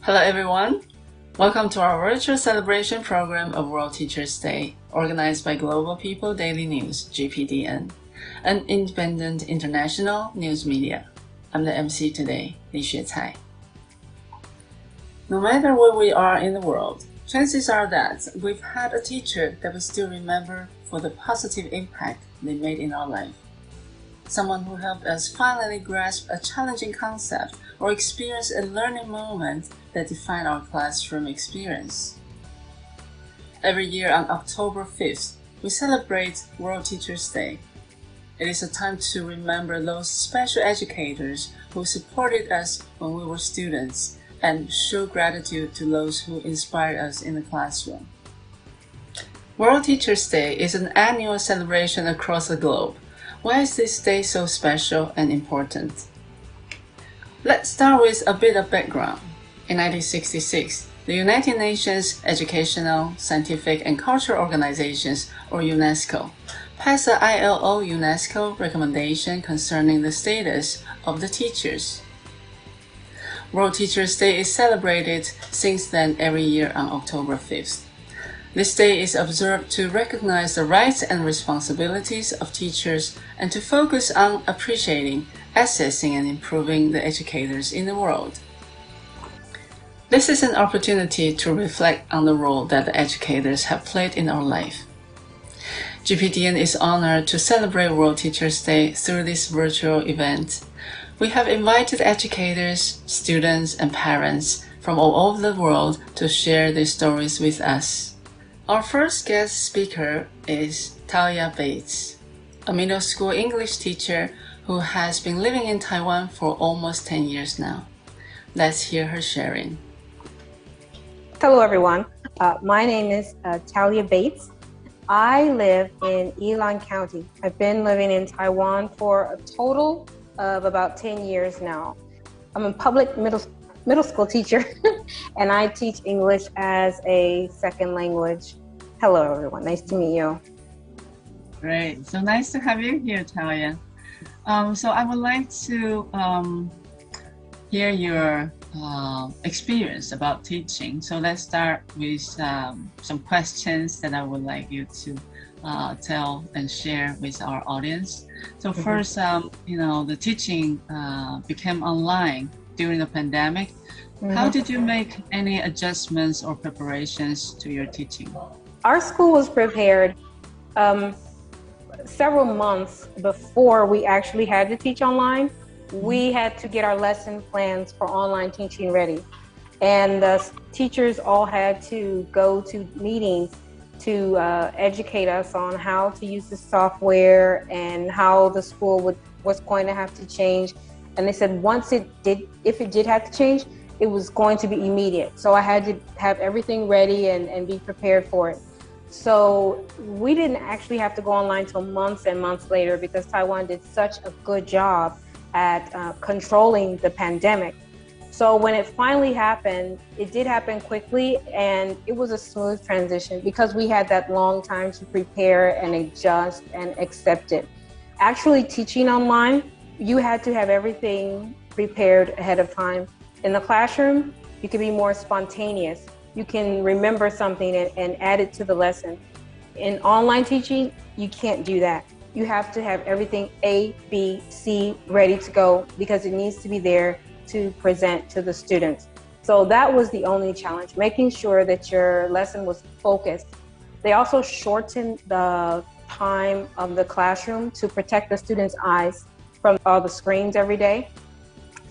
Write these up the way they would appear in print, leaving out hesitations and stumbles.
Hello everyone! Welcome to our virtual celebration program of World Teachers' Day, organized by Global People Daily News, GPDN, an independent international news media. I'm the MC today, Li-hsueh. No matter where we are in the world, chances are that we've had a teacher that we still remember for the positive impact they made in our life. Someone who helped us finally grasp a challenging concept or experience a learning moment that defined our classroom experience. Every year on October 5th, we celebrate World Teachers' Day. It is a time to remember those special educators who supported us when we were students and show gratitude to those who inspired us in the classroom. World Teachers' Day is an annual celebration across the globe. Why is this day so special and important? Let's start with a bit of background. In 1966, the United Nations Educational, Scientific and Cultural Organizations, or UNESCO, passed the ILO UNESCO recommendation concerning the status of the teachers. World Teachers' Day is celebrated since then every year on October 5th. This day is observed to recognize the rights and responsibilities of teachers and to focus on appreciating, assessing, and improving the educators in the world. This is an opportunity to reflect on the role that the educators have played in our life. GPDN is honored to celebrate World Teachers' Day through this virtual event. We have invited educators, students, and parents from all over the world to share their stories with us. Our first guest speaker is Talya Bates, a middle school English teacher who has been living in Taiwan for almost 10 years now. Let's hear her sharing. Hello everyone, my name is Talya Bates. I live in Eveline County. I've been living in Taiwan for a total of about 10 years now. I'm a public middle school teacher and I teach English as a second language. Hello everyone, nice to meet you. Great, so nice to have you here, Talya. So I would like to hear your experience about teaching. So let's start with some questions that I would like you to tell and share with our audience. So first, the teaching became online during the pandemic. How did you make any adjustments or preparations to your teaching? Our school was prepared several months before we actually had to teach online. We had to get our lesson plans for online teaching ready. And the teachers all had to go to meetings to educate us on how to use the software and how the school was going to have to change. And they said if it did have to change, it was going to be immediate. So I had to have everything ready and be prepared for it. So we didn't actually have to go online till months and months later because Taiwan did such a good job at controlling the pandemic. So when it finally happened, it did happen quickly and it was a smooth transition because we had that long time to prepare and adjust and accept it. Actually teaching online, you had to have everything prepared ahead of time. In the classroom, you can be more spontaneous. You can remember something and add it to the lesson. In online teaching, you can't do that. You have to have everything A, B, C ready to go because it needs to be there to present to the students. So that was the only challenge, making sure that your lesson was focused. They also shortened the time of the classroom to protect the students' eyes from all the screens every day.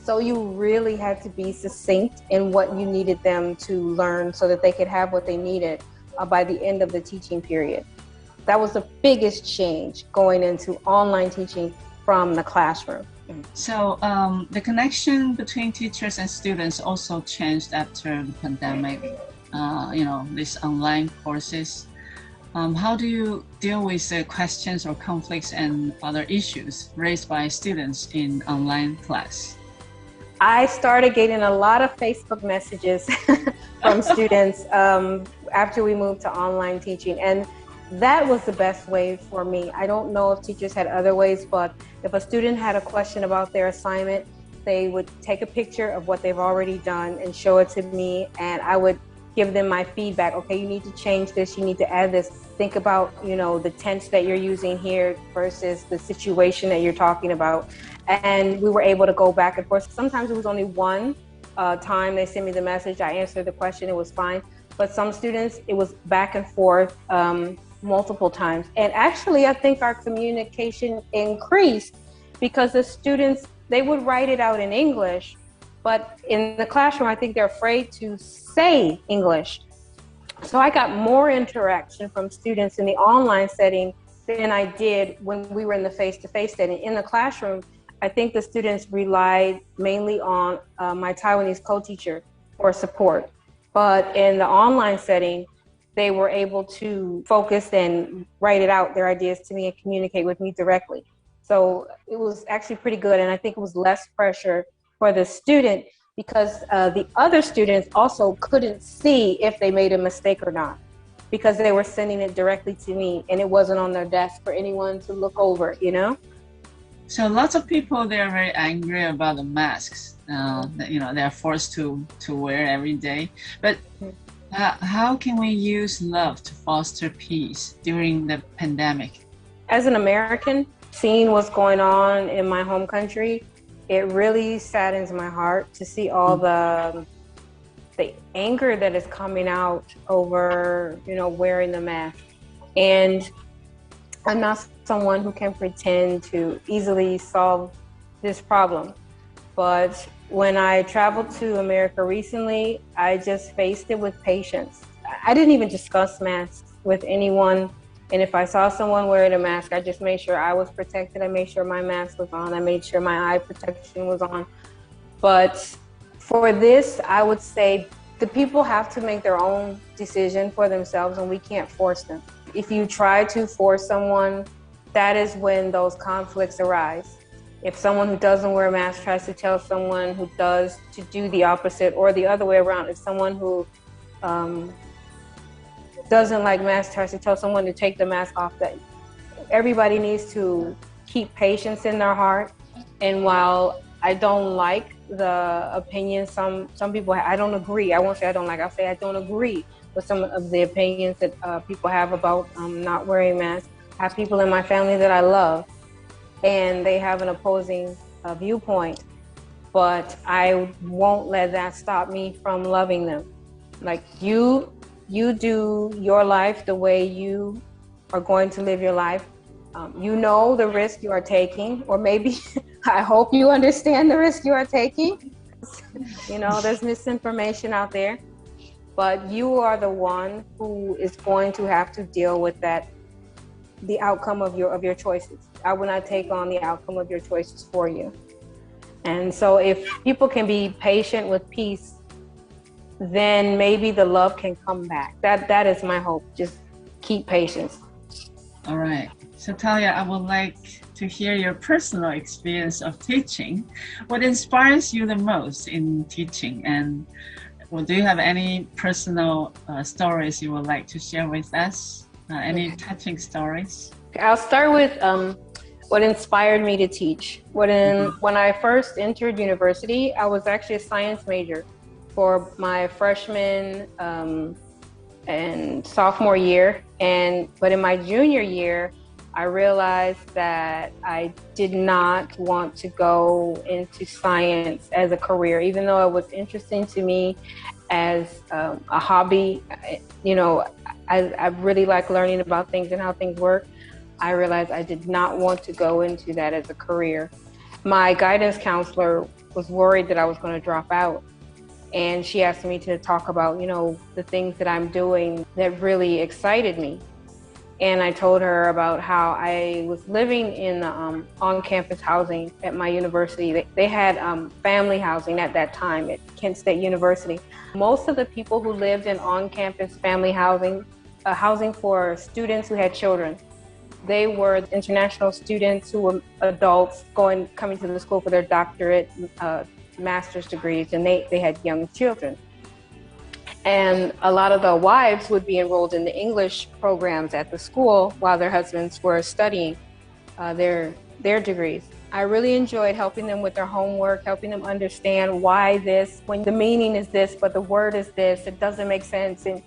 So you really had to be succinct in what you needed them to learn so that they could have what they needed by the end of the teaching period. That was the biggest change going into online teaching from the classroom. So the connection between teachers and students also changed after the pandemic, these online courses. How do you deal with the questions or conflicts and other issues raised by students in online class? I started getting a lot of Facebook messages from students after we moved to online teaching, and that was the best way for me. I don't know if teachers had other ways, but if a student had a question about their assignment, they would take a picture of what they've already done and show it to me, and I would give them my feedback. Okay, you need to change this, you need to add this. Think about, the tense that you're using here versus the situation that you're talking about. And we were able to go back and forth. Sometimes it was only one time they sent me the message, I answered the question, it was fine. But some students, it was back and forth multiple times. And actually, I think our communication increased because the students, they would write it out in English, but in the classroom, I think they're afraid to say English. So I got more interaction from students in the online setting than I did when we were in the face-to-face setting. In the classroom, I think the students relied mainly on my Taiwanese co-teacher for support. But in the online setting, they were able to focus and write it out, their ideas to me, and communicate with me directly. So it was actually pretty good. And I think it was less pressure for the student because the other students also couldn't see if they made a mistake or not because they were sending it directly to me and it wasn't on their desk for anyone to look over, So lots of people, they are very angry about the masks that they are forced to wear every day. But how can we use love to foster peace during the pandemic? As an American, seeing what's going on in my home country, it really saddens my heart to see all the anger that is coming out over, wearing the mask. And I'm not someone who can pretend to easily solve this problem. But when I traveled to America recently, I just faced it with patience. I didn't even discuss masks with anyone. And if I saw someone wearing a mask, I just made sure I was protected. I made sure my mask was on. I made sure my eye protection was on. But for this, I would say the people have to make their own decision for themselves and we can't force them. If you try to force someone, that is when those conflicts arise. If someone who doesn't wear a mask tries to tell someone who does to do the opposite, or the other way around, if someone who doesn't like masks tries to tell someone to take the mask off, that everybody needs to keep patience in their heart. And while I don't like the opinions some people have, I don't agree. I won't say I don't like, I'll say I don't agree with some of the opinions that people have about not wearing masks. I have people in my family that I love and they have an opposing viewpoint, but I won't let that stop me from loving them. Like you do your life the way you are going to live your life. You know the risk you are taking, or maybe I hope you understand the risk you are taking. There's misinformation out there, but you are the one who is going to have to deal with that, the outcome of your choices. I will not take on the outcome of your choices for you. And so if people can be patient with peace, then maybe the love can come back. That is my hope. Just keep patience. All right. So Talya, I would like to hear your personal experience of teaching. What inspires you the most in teaching? And do you have any personal stories you would like to share with us? Any touching stories? I'll start with what inspired me to teach. When I first entered university, I was actually a science major for my freshman and sophomore year. But in my junior year, I realized that I did not want to go into science as a career, even though it was interesting to me as a hobby. I really like learning about things and how things work. I realized I did not want to go into that as a career. My guidance counselor was worried that I was going to drop out. And she asked me to talk about, the things that I'm doing that really excited me. And I told her about how I was living in on-campus housing at my university. They had family housing at that time at Kent State University. Most of the people who lived in on-campus family housing, housing for students who had children, they were international students who were adults coming to the school for their doctorate, master's degrees, and they had young children. And a lot of the wives would be enrolled in the English programs at the school while their husbands were studying their degrees. I really enjoyed helping them with their homework, helping them understand why this, when the meaning is this, but the word is this, it doesn't make sense, and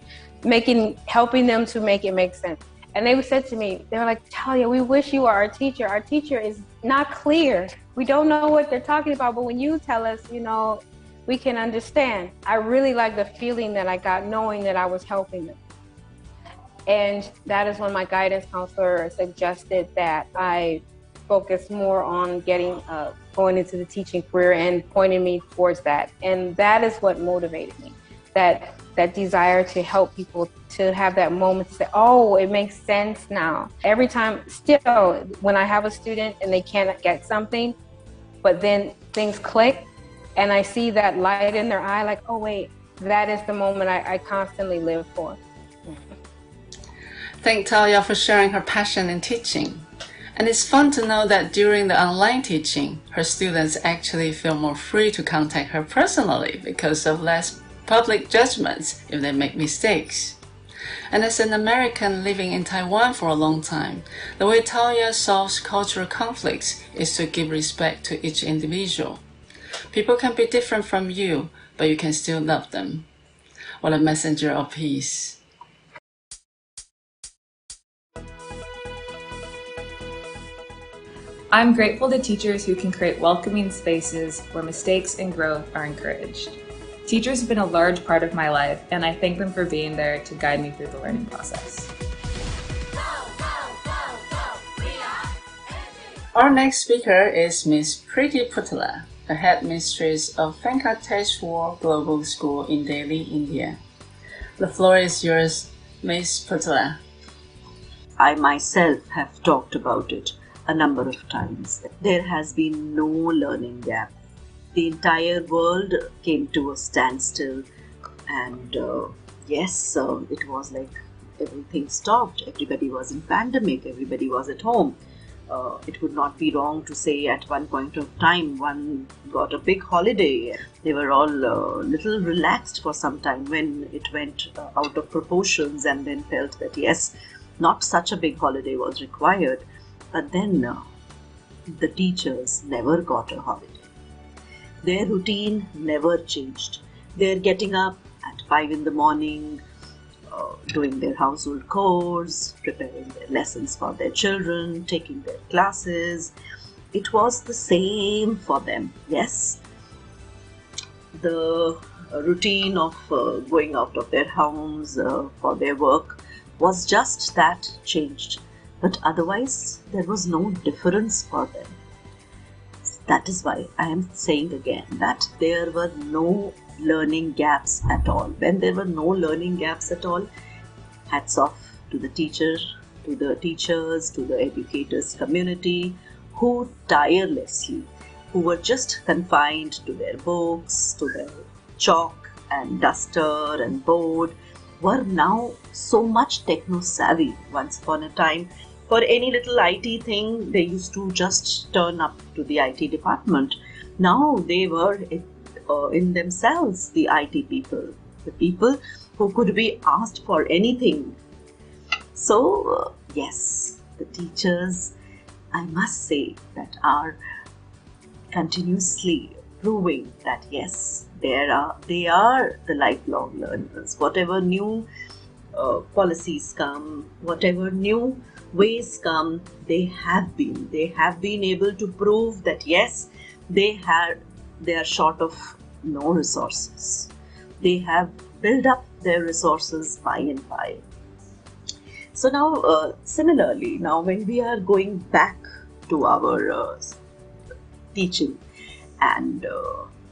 helping them to make it make sense. And they said to me, they were like, Talya, we wish you were our teacher. Our teacher is not clear. We don't know what they're talking about, but when you tell us, we can understand. I really like the feeling that I got knowing that I was helping them. And that is when my guidance counselor suggested that I focus more on going into the teaching career and pointing me towards that. And that is what motivated me, that desire to help people, to have that moment to say, oh, it makes sense now. Every time, still, when I have a student and they can't get something, but then things click and I see that light in their eye, like, oh wait, that is the moment I constantly live for. Thank Talya for sharing her passion in teaching. And it's fun to know that during the online teaching, her students actually feel more free to contact her personally because of less public judgments if they make mistakes. And as an American living in Taiwan for a long time, the way Talya solves cultural conflicts is to give respect to each individual. People can be different from you, but you can still love them. What a messenger of peace. I'm grateful to teachers who can create welcoming spaces where mistakes and growth are encouraged. Teachers have been a large part of my life, and I thank them for being there to guide me through the learning process. Our next speaker is Miss Preeti Putala, a headmistress of Li-hsueh Global School in Delhi, India. The floor is yours, Miss Putala. I myself have talked about it a number of times. There has been no learning gap. The entire world came to a standstill, and it was like everything stopped. Everybody was in pandemic, everybody was at home. It would not be wrong to say at one point of time one got a big holiday. They were all little relaxed for some time when it went out of proportions, and then felt that yes, not such a big holiday was required. But then the teachers never got a holiday. Their routine never changed. They're getting up at 5 in the morning, doing their household chores, preparing their lessons for their children, taking their classes. It was the same for them. Yes, the routine of going out of their homes for their work was just that changed. But otherwise, there was no difference for them. That is why I am saying again that there were no learning gaps at all. When there were no learning gaps at all, hats off to the teachers, to the educators community who tirelessly, who were just confined to their books, to their chalk and duster and board, were now so much techno-savvy. Once upon a time, for any little IT thing, they used to just turn up to the IT department. Now they were in themselves the IT people, the people who could be asked for anything. So yes, the teachers, I must say, that are continuously proving that yes, they are the lifelong learners. Whatever new policies come, whatever new ways come, they have been able to prove that yes, they are short of no resources. They have built up their resources by and by. So now similarly, now when we are going back to our teaching, and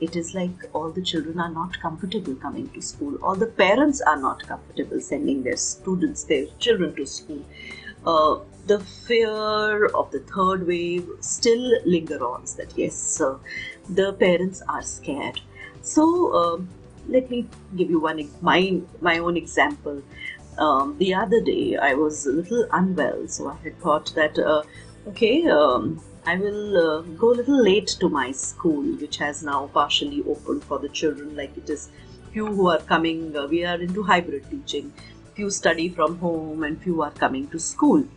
it is like all the children are not comfortable coming to school, all the parents are not comfortable sending their children to school. The fear of the third wave still linger on, that yes, the parents are scared. So let me give you my own example. The other day I was a little unwell, so I had thought that I will go a little late to my school, which has now partially opened for the children. Like it is few who are coming, we are into hybrid teaching. Few study from home and few are coming to school.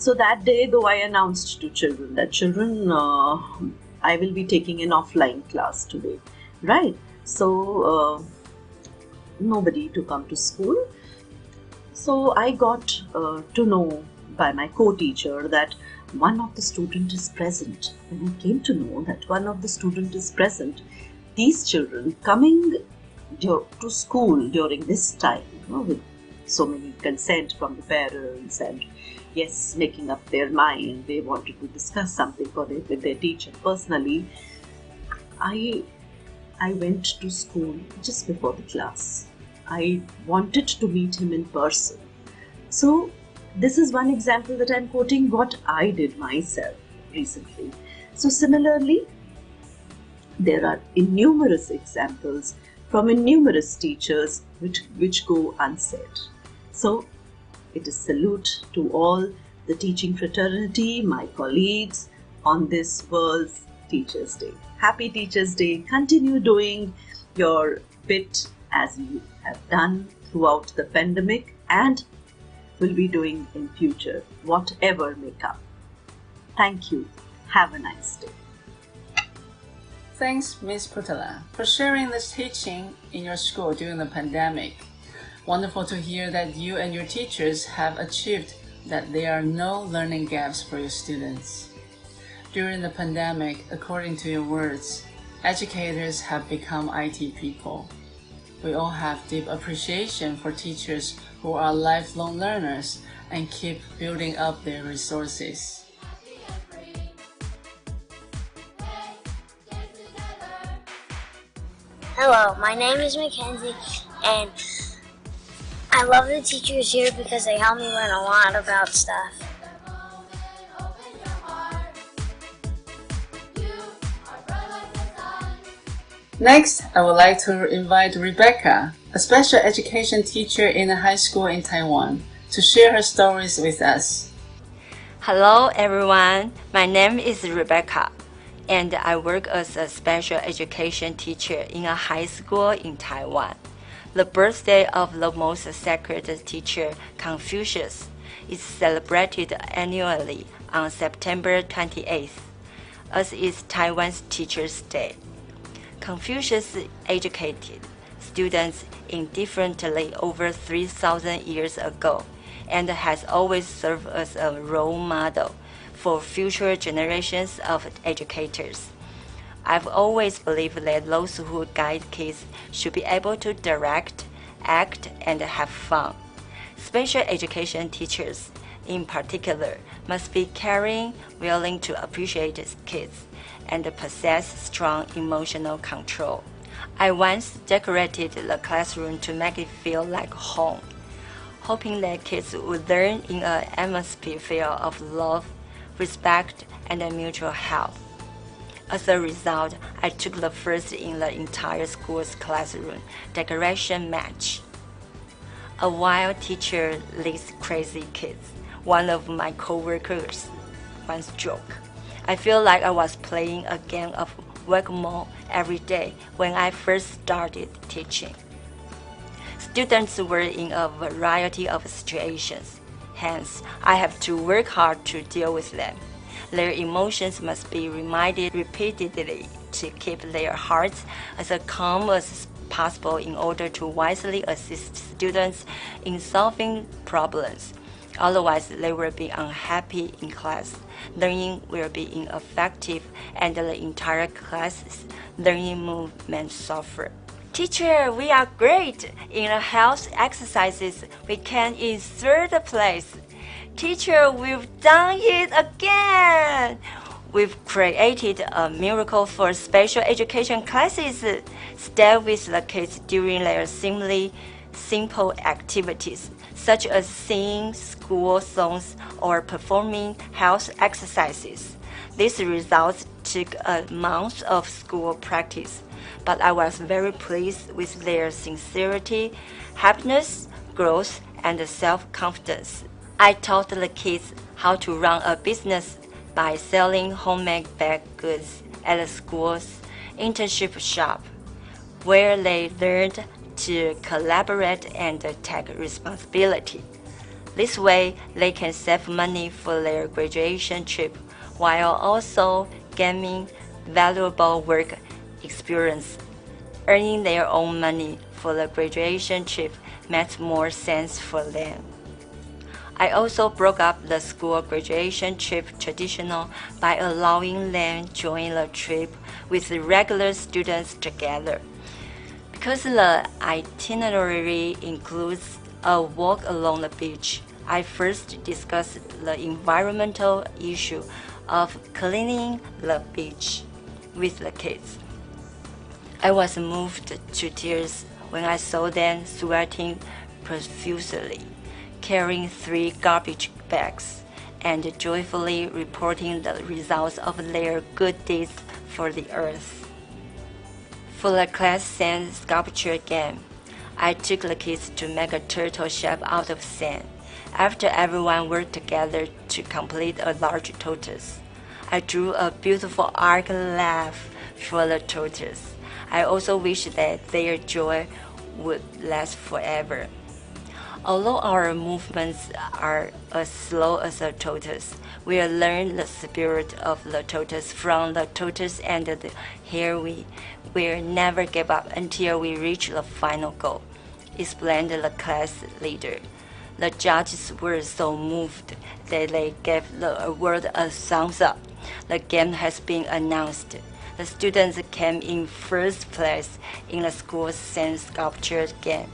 So that day, though, I announced to children that children, I will be taking an offline class today, right? So nobody to come to school. So I got to know by my co-teacher that one of the student is present. When I came to know that one of the student is present, these children coming to school during this time, with so many consent from the parents and yes, making up their mind, they wanted to discuss something with their teacher personally. I went to school just before the class. I wanted to meet him in person. So this is one example that I'm quoting what I did myself recently. So similarly, there are innumerous examples from innumerous teachers which go unsaid. So it is salute to all the teaching fraternity, my colleagues, on this World's Teachers' Day. Happy Teachers' Day. Continue doing your bit as you have done throughout the pandemic and will be doing in future, whatever may come. Thank you. Have a nice day. Thanks, Ms. Putala, for sharing this teaching in your school during the pandemic. Wonderful to hear that you and your teachers have achieved that there are no learning gaps for your students. During the pandemic, according to your words, educators have become IT people. We all have deep appreciation for teachers who are lifelong learners and keep building up their resources. Hello, my name is Mackenzie, and I love the teachers here because they help me learn a lot about stuff. Next, I would like to invite Rebecca, a special education teacher in a high school in Taiwan, to share her stories with us. Hello everyone, my name is Rebecca, and I work as a special education teacher in a high school in Taiwan. The birthday of the most sacred teacher, Confucius, is celebrated annually on September 28th, as is Taiwan's Teachers' Day. Confucius educated students indifferently over 3,000 years ago and has always served as a role model for future generations of educators. I've always believed that those who guide kids should be able to direct, act, and have fun. Special education teachers, in particular, must be caring, willing to appreciate kids, and possess strong emotional control. I once decorated the classroom to make it feel like home, hoping that kids would learn in an atmosphere of love, respect, and mutual help. As a result, I took the first in the entire school's classroom decoration match. A wild teacher leads crazy kids, one of my coworkers once joked. I feel like I was playing a game of whack-a-mole every day when I first started teaching. Students were in a variety of situations, hence I have to work hard to deal with them. Their emotions must be reminded repeatedly to keep their hearts as calm as possible in order to wisely assist students in solving problems. Otherwise, they will be unhappy in class, learning will be ineffective, and the entire class's learning movement suffer. Teacher, we are great in the health exercises. We came in third place. Teacher, we've done it again. We've created a miracle for special education classes. Stay with the kids during their seemingly simple activities, such as singing school songs or performing health exercises. These results took a month of school practice, but I was very pleased with their sincerity, happiness, growth, and self-confidence. I taught the kids how to run a business by selling homemade baked goods at the school's internship shop, where they learned to collaborate and take responsibility. This way, they can save money for their graduation trip while also gaining valuable work experience. Earning their own money for the graduation trip makes more sense for them. I also broke up the school graduation trip traditional by allowing them to join the trip with the regular students together. Because the itinerary includes a walk along the beach, I first discussed the environmental issue of cleaning the beach with the kids. I was moved to tears when I saw them sweating profusely, carrying 3 garbage bags, and joyfully reporting the results of their good deeds for the earth. For the class sand sculpture game, I took the kids to make a turtle shape out of sand. After everyone worked together to complete a large tortoise, I drew a beautiful arc laugh for the tortoise. I also wish that their joy would last forever. Although our movements are as slow as a tortoise, we learn the spirit of the tortoise from the tortoise, and here we will never give up until we reach the final goal, explained the class leader. The judges were so moved that they gave the award a thumbs up. The game has been announced. The students came in first place in the school's sand sculpture game.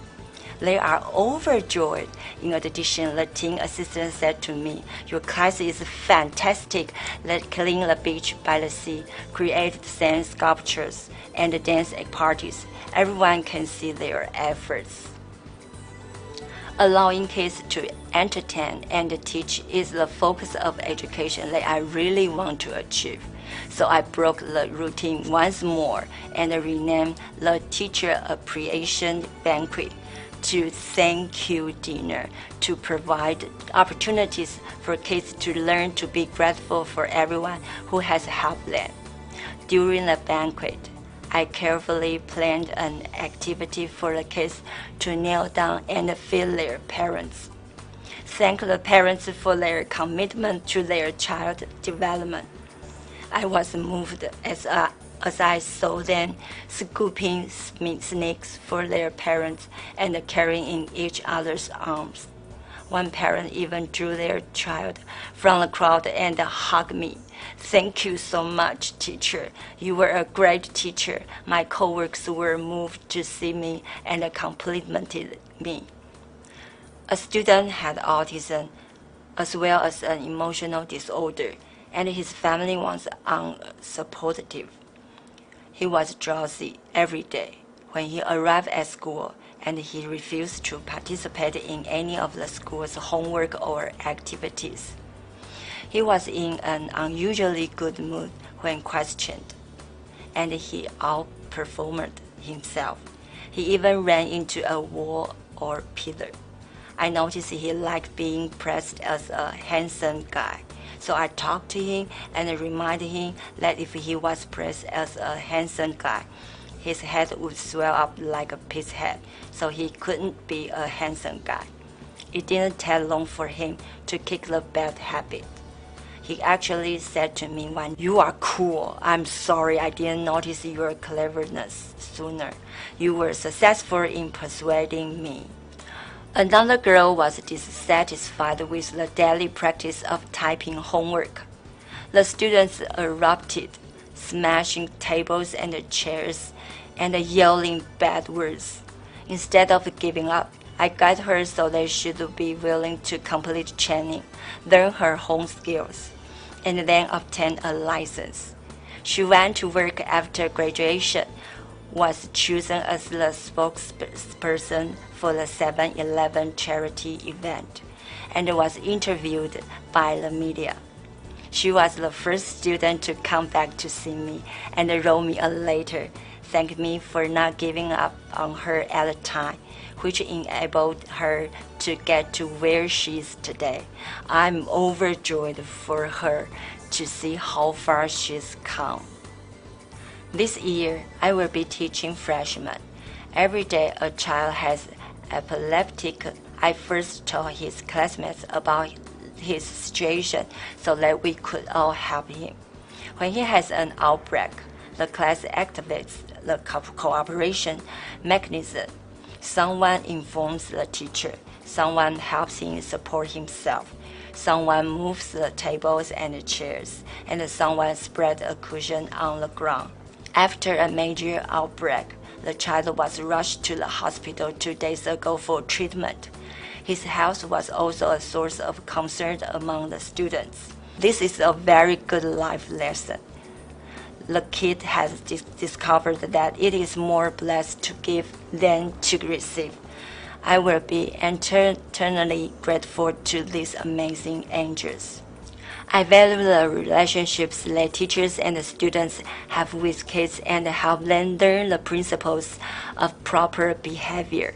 They are overjoyed. In addition, the teen assistant said to me, "Your class is fantastic. They clean the beach by the sea, create sand sculptures, and dance at parties. Everyone can see their efforts." Allowing kids to entertain and teach is the focus of education that I really want to achieve. So I broke the routine once more and renamed the Teacher Appreciation Banquet to Thank You Dinner to provide opportunities for kids to learn to be grateful for everyone who has helped them. During the banquet, I carefully planned an activity for the kids to kneel down and feel their parents. Thank the parents for their commitment to their child development. I was moved as I saw them scooping snakes for their parents and carrying in each other's arms. One parent even drew their child from the crowd and hugged me. "Thank you so much, teacher. You were a great teacher." My coworkers were moved to see me and complimented me. A student had autism as well as an emotional disorder, and his family was unsupportive. He was drowsy every day when he arrived at school, and he refused to participate in any of the school's homework or activities. He was in an unusually good mood when questioned, and he outperformed himself. He even ran into a wall or pillar. I noticed he liked being praised as a handsome guy, so I talked to him and reminded him that if he was praised as a handsome guy, his head would swell up like a pig's head, so he couldn't be a handsome guy. It didn't take long for him to kick the bad habit. He actually said to me one, "You are cool. I'm sorry I didn't notice your cleverness sooner. You were successful in persuading me." Another girl was dissatisfied with the daily practice of typing homework. The students erupted, smashing tables and chairs and yelling bad words. Instead of giving up, I guided her so that she would be willing to complete training, learn her home skills, and then obtain a license. She went to work after graduation, was chosen as the spokesperson for the 7-Eleven charity event, and was interviewed by the media. She was the first student to come back to see me and wrote me a letter, thanked me for not giving up on her at the time, which enabled her to get to where she is today. I'm overjoyed for her to see how far she's come. This year, I will be teaching freshmen. Every day, a child has epileptic I first told his classmates about his situation so that we could all help him. When he has an outbreak, the class activates the cooperation mechanism. Someone informs the teacher, someone helps him support himself, someone moves the tables and the chairs, and someone spreads a cushion on the ground. After a major outbreak, the child was rushed to the hospital 2 days ago for treatment. His health was also a source of concern among the students. This is a very good life lesson. The kid has discovered that it is more blessed to give than to receive. I will be eternally grateful to these amazing angels. I value the relationships that teachers and students have with kids and help them learn the principles of proper behavior,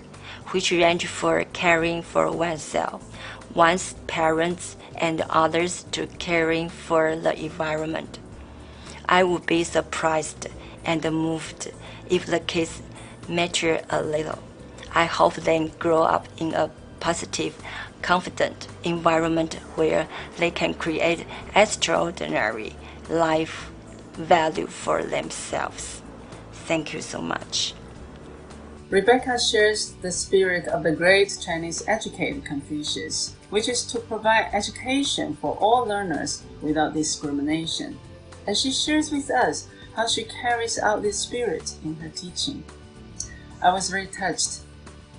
which range from caring for oneself, one's parents, and others to caring for the environment. I would be surprised and moved if the kids mature a little. I hope they grow up in a positive, confident environment where they can create extraordinary life value for themselves. Thank you so much. Rebecca shares the spirit of the great Chinese educator Confucius, which is to provide education for all learners without discrimination. And she shares with us how she carries out this spirit in her teaching. I was very touched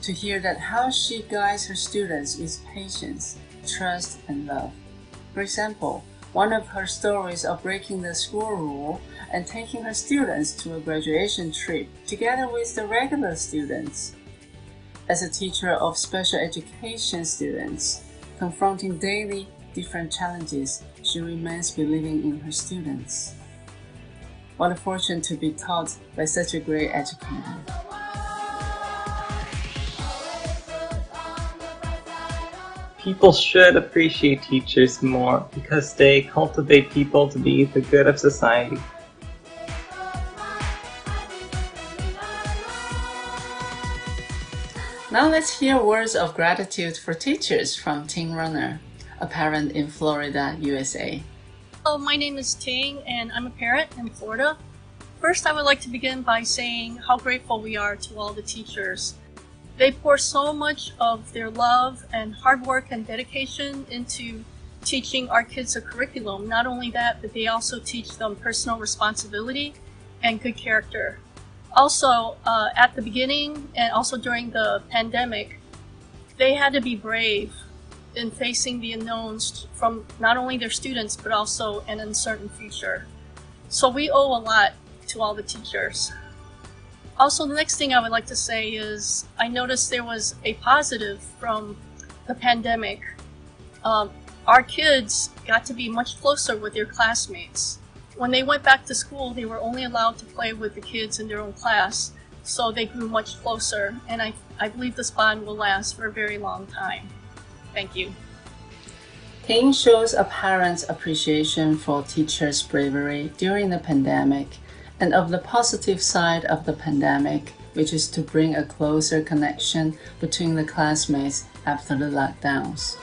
to hear that how she guides her students with patience, trust, and love. For example, one of her stories of breaking the school rule and taking her students to a graduation trip together with the regular students. As a teacher of special education students, confronting daily different challenges, she remains believing in her students. What a fortune to be taught by such a great educator. People should appreciate teachers more because they cultivate people to be the good of society. Now let's hear words of gratitude for teachers from Ting Runner, a parent in Florida, USA. Hello, my name is Ting and I'm a parent in Florida. First, I would like to begin by saying how grateful we are to all the teachers. They pour so much of their love and hard work and dedication into teaching our kids a curriculum. Not only that, but they also teach them personal responsibility and good character. Also, at the beginning and also during the pandemic, they had to be brave in facing the unknowns from not only their students, but also an uncertain future. So we owe a lot to all the teachers. Also, the next thing I would like to say is I noticed there was a positive from the pandemic. Our kids got to be much closer with their classmates. When they went back to school, they were only allowed to play with the kids in their own class, so they grew much closer, and I believe this bond will last for a very long time. Thank you. Ting shows a parent's appreciation for teachers' bravery during the pandemic and of the positive side of the pandemic, which is to bring a closer connection between the classmates after the lockdowns.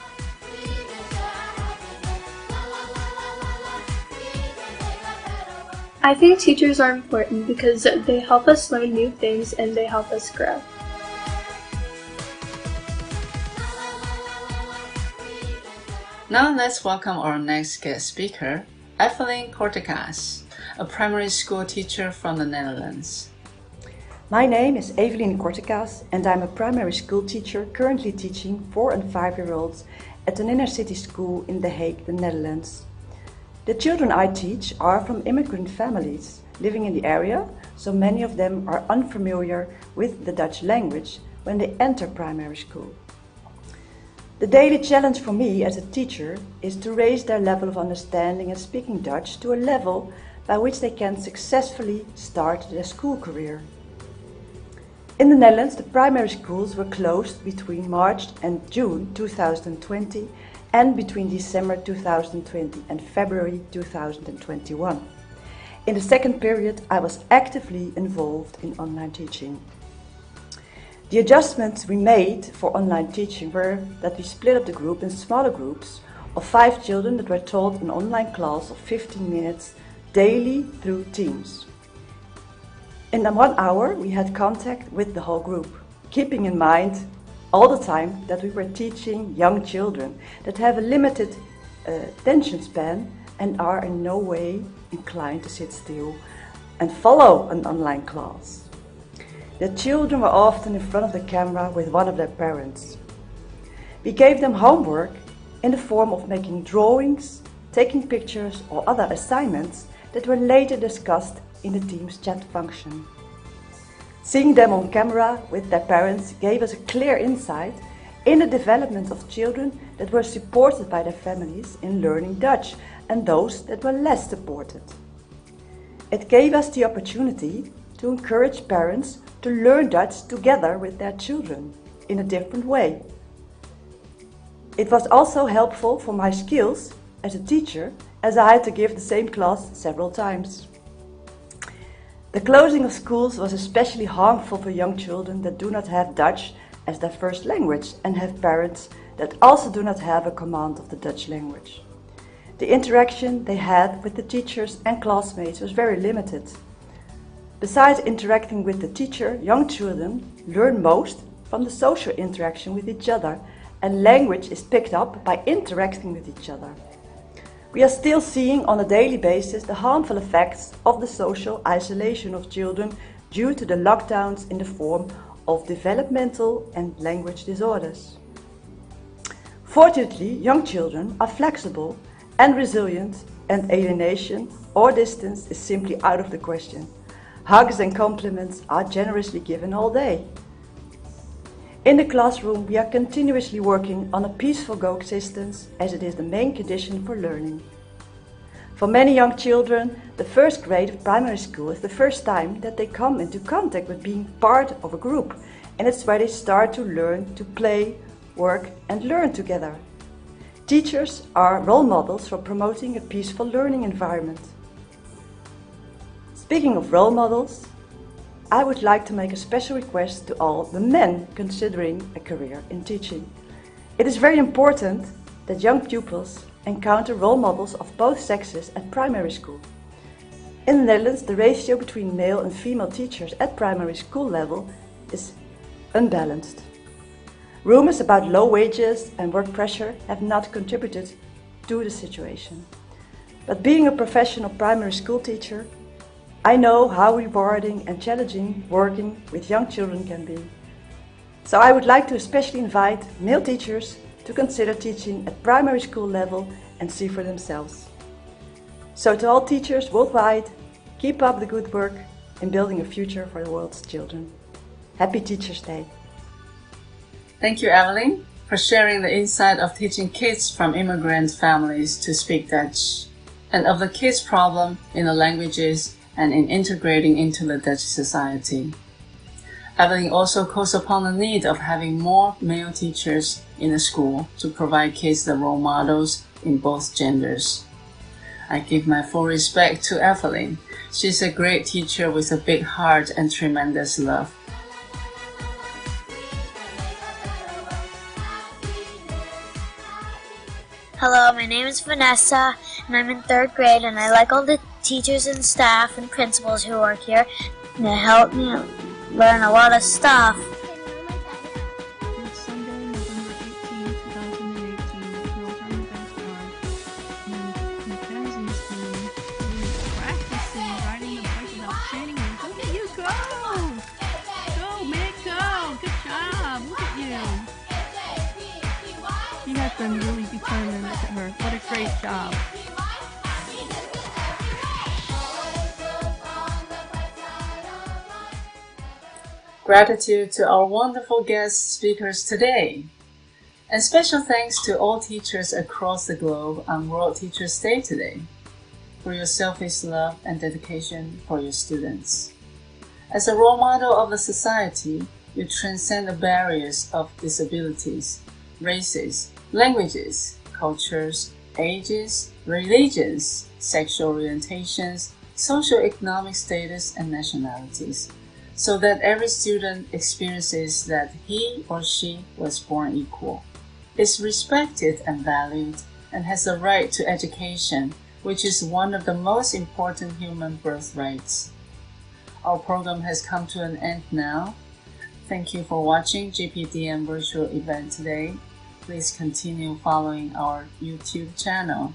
I think teachers are important because they help us learn new things and they help us grow. Now let's welcome our next guest speaker, Eveline Cortecas, a primary school teacher from the Netherlands. My name is Eveline Cortecas and I'm a primary school teacher currently teaching 4 and 5-year-olds at an inner city school in The Hague, the Netherlands. The children I teach are from immigrant families living in the area, so many of them are unfamiliar with the Dutch language when they enter primary school. The daily challenge for me as a teacher is to raise their level of understanding and speaking Dutch to a level by which they can successfully start their school career. In the Netherlands, the primary schools were closed between March and June 2020 and between December 2020 and February 2021. In the second period, I was actively involved in online teaching. The adjustments we made for online teaching were that we split up the group in smaller groups of 5 children that were taught an online class of 15 minutes daily through Teams. In 1 hour we had contact with the whole group, keeping in mind all the time that we were teaching young children that have a limited attention span and are in no way inclined to sit still and follow an online class. The children were often in front of the camera with one of their parents. We gave them homework in the form of making drawings, taking pictures or other assignments that were later discussed in the Teams chat function. Seeing them on camera with their parents gave us a clear insight in the development of children that were supported by their families in learning Dutch and those that were less supported. It gave us the opportunity to encourage parents to learn Dutch together with their children in a different way. It was also helpful for my skills as a teacher, as I had to give the same class several times. The closing of schools was especially harmful for young children that do not have Dutch as their first language and have parents that also do not have a command of the Dutch language. The interaction they had with the teachers and classmates was very limited. Besides interacting with the teacher, young children learn most from the social interaction with each other, and language is picked up by interacting with each other. We are still seeing on a daily basis the harmful effects of the social isolation of children due to the lockdowns in the form of developmental and language disorders. Fortunately, young children are flexible and resilient, and alienation or distance is simply out of the question. Hugs and compliments are generously given all day. In the classroom, we are continuously working on a peaceful coexistence, as it is the main condition for learning. For many young children, the first grade of primary school is the first time that they come into contact with being part of a group, and it's where they start to learn to play, work and learn together. Teachers are role models for promoting a peaceful learning environment. Speaking of role models, I would like to make a special request to all the men considering a career in teaching. It is very important that young pupils encounter role models of both sexes at primary school. In the Netherlands, the ratio between male and female teachers at primary school level is unbalanced. Rumors about low wages and work pressure have not contributed to the situation. But being a professional primary school teacher, I know how rewarding and challenging working with young children can be. So I would like to especially invite male teachers to consider teaching at primary school level and see for themselves. So to all teachers worldwide, keep up the good work in building a future for the world's children. Happy Teachers' Day! Thank you, Eveline, for sharing the insight of teaching kids from immigrant families to speak Dutch, and of the kids' problem in the languages and in integrating into the Dutch society. Eveline also calls upon the need of having more male teachers in the school to provide kids the role models in both genders. I give my full respect to Eveline. She's a great teacher with a big heart and tremendous love. Hello, my name is Vanessa, and I'm in 3rd grade, and I like all the teachers and staff and principals who work here. They help me learn a lot of stuff. It's Sunday, November 18, 2018. Girls are in the backyard, and Mackenzie's practicing riding the bike without training wheels. Look at you go! Go, Mick, go! Good job! Look at you! She has been really determined. Look at her. What a great job. Gratitude to our wonderful guest speakers today. And special thanks to all teachers across the globe on World Teachers' Day today for your selfless love and dedication for your students. As a role model of the society, you transcend the barriers of disabilities, races, languages, cultures, ages, religions, sexual orientations, socioeconomic status, and nationalities. so that every student experiences that he or she was born equal, is respected and valued, and has a right to education, which is one of the most important human birthrights. Our program has come to an end now. Thank you for watching GPDN virtual event today. Please continue following our YouTube channel.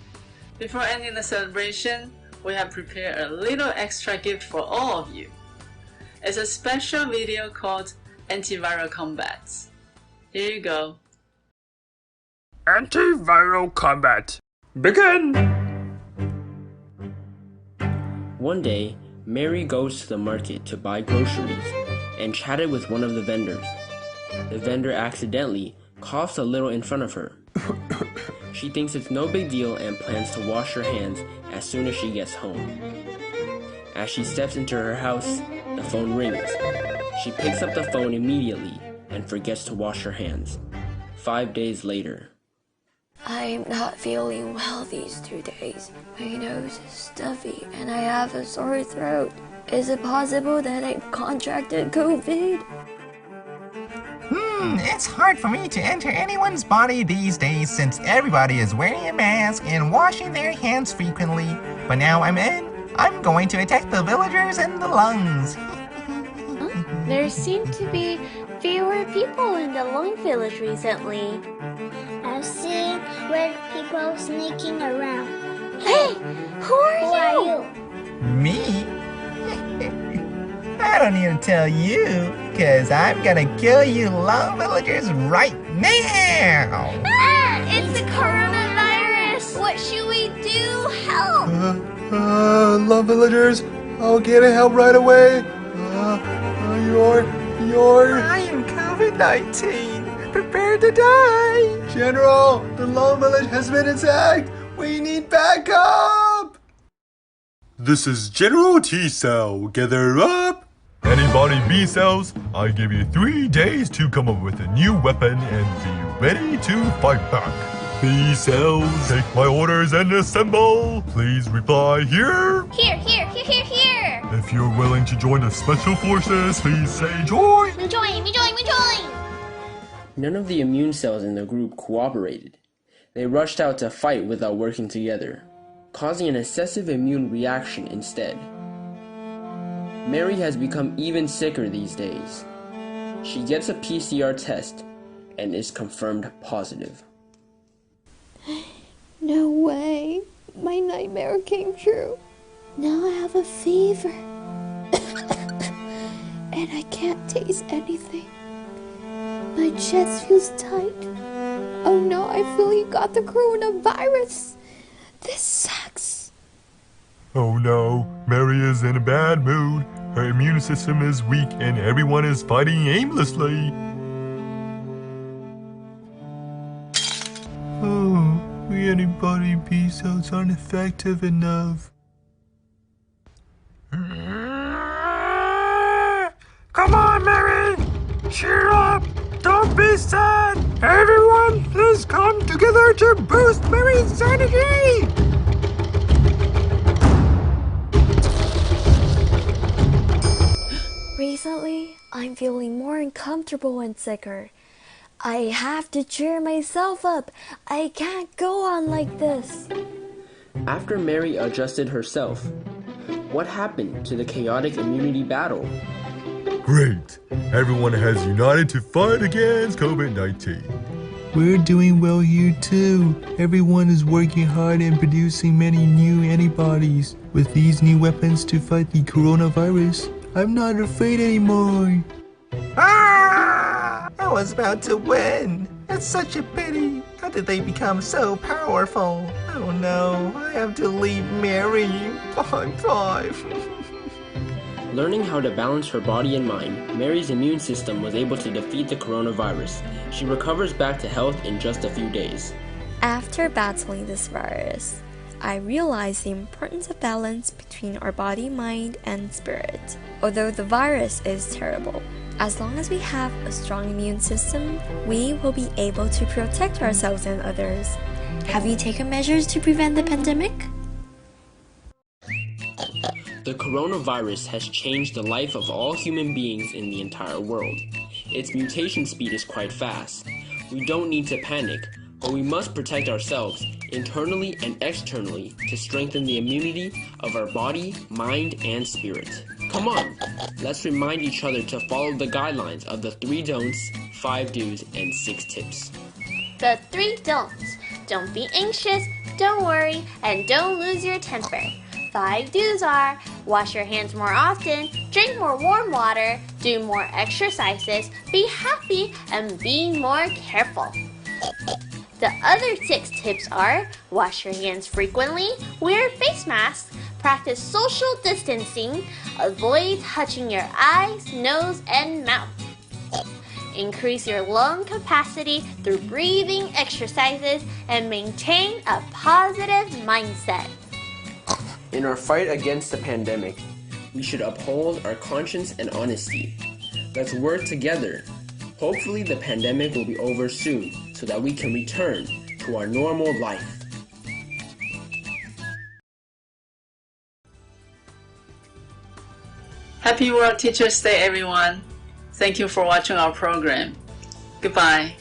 Before ending the celebration, we have prepared a little extra gift for all of you. It's a special video called Antiviral Combat. Here you go. Antiviral Combat. Begin! One day, Mary goes to the market to buy groceries and chatted with one of the vendors. The vendor accidentally coughs a little in front of her. She thinks it's no big deal and plans to wash her hands as soon as she gets home. As she steps into her house, the phone rings. She picks up the phone immediately and forgets to wash her hands. 5 days later. I'm not feeling well these 2 days. My nose is stuffy and I have a sore throat. Is it possible that I contracted COVID? It's hard for me to enter anyone's body these days since everybody is wearing a mask and washing their hands frequently. But now I'm in. I'm going to attack the villagers and the lungs. There seem to be fewer people in the Lung village recently. I've seen weird people sneaking around. Hey, who are you? Me? I don't need to tell you, cause I'm gonna kill you Lung villagers right now! It's the coronavirus! What should we do? Help! Lung villagers, I'll get help right away. I am COVID-19. Prepare to die! General, the Lung village has been attacked. We need backup! This is General T-Cell. Gather up! Anybody B-cells, I give you 3 days to come up with a new weapon and be ready to fight back. B-cells, take my orders and assemble. Please reply here. Here. If you're willing to join the Special Forces, please say join. We join. None of the immune cells in the group cooperated. They rushed out to fight without working together, causing an excessive immune reaction instead. Mary has become even sicker these days. She gets a PCR test and is confirmed positive. No way. My nightmare came true. Now I have a fever. And I can't taste anything. My chest feels tight. Oh no, I really got the coronavirus. This sucks. Oh no, Mary is in a bad mood. Her immune system is weak and everyone is fighting aimlessly. Oh, we antibody B cells aren't effective enough. Come on, Mary! Cheer up! Don't be sad! Everyone, please come together to boost Mary's energy! Recently, I'm feeling more uncomfortable and sicker. I have to cheer myself up. I can't go on like this. After Mary adjusted herself, what happened to the chaotic immunity battle? Great! Everyone has united to fight against COVID-19. We're doing well here too. Everyone is working hard and producing many new antibodies. With these new weapons to fight the coronavirus, I'm not afraid anymore. Ah! I was about to win. It's such a pity. How did they become so powerful? Oh no, I have to leave Mary. Bye. Learning how to balance her body and mind, Mary's immune system was able to defeat the coronavirus. She recovers back to health in just a few days. After battling this virus, I realized the importance of balance between our body, mind, and spirit. Although the virus is terrible, as long as we have a strong immune system, we will be able to protect ourselves and others. Have you taken measures to prevent the pandemic? The coronavirus has changed the life of all human beings in the entire world. Its mutation speed is quite fast. We don't need to panic, but we must protect ourselves internally and externally to strengthen the immunity of our body, mind, and spirit. Come on, let's remind each other to follow the guidelines of the 3 don'ts, 5 do's, and 6 tips. The 3 don'ts. Don't be anxious, don't worry, and don't lose your temper. 5 do's are: wash your hands more often, drink more warm water, do more exercises, be happy, and be more careful. The other 6 tips are: wash your hands frequently, wear face masks, practice social distancing, avoid touching your eyes, nose, and mouth. Increase your lung capacity through breathing exercises and maintain a positive mindset. In our fight against the pandemic, we should uphold our conscience and honesty. Let's work together. Hopefully the pandemic will be over soon so that we can return to our normal life. Happy World Teachers Day, everyone. Thank you for watching our program. Goodbye.